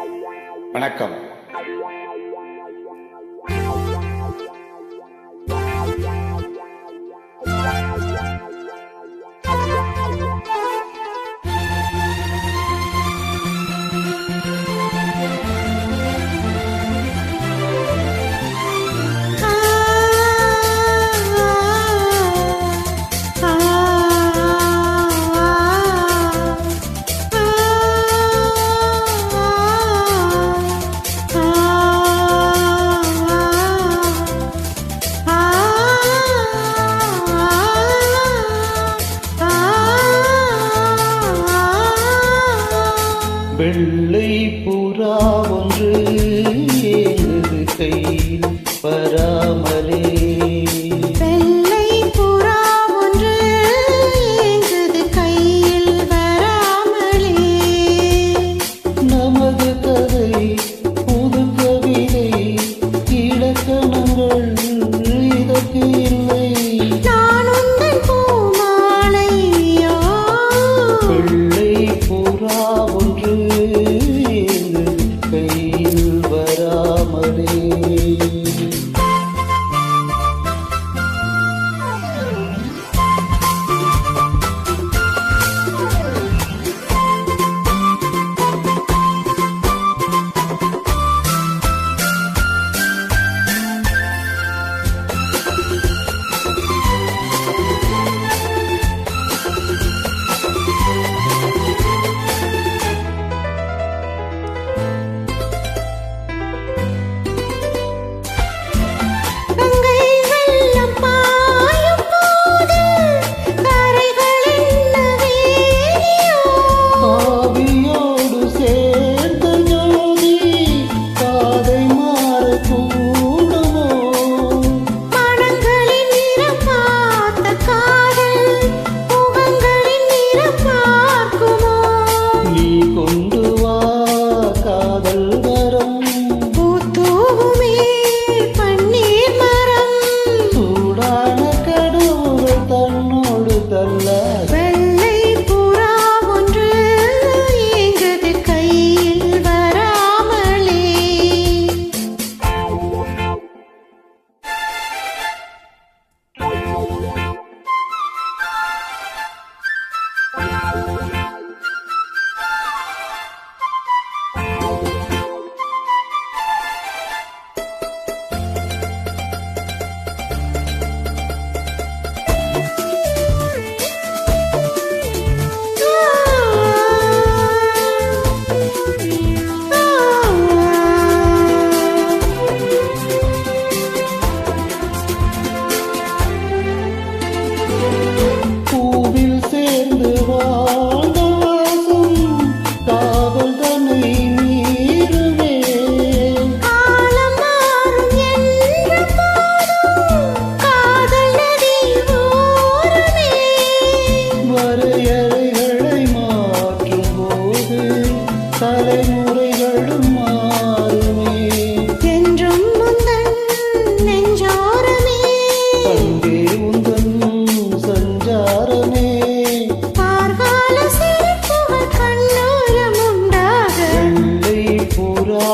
வணக்கம். வெள்ளை புறா ஒன்று ஏங்குது கையில் வராமலே. வெள்ளை புறா ஒன்று ஏங்குது கையில் வராமலே. நமது கதை புது கவிதை இலக்கணங்கள் இதற்கு இல்லை. நான் உந்தன் பூமாலையோ. வெள்ளை புறா ஒன்று ஏங்குது கையில் வராமலே. வெள்ளை புறா ஒன்று ஏங்குது கையில் வராமலே. தலைமுறைகளும் மாறுமே. என்றும் உந்தன் நெஞ்சோரமே. அங்கே உந்தன் சஞ்சாரமே. கார்கால சிரிப்புகள் கண்ணோரம் உண்டாக. வெள்ளை புறா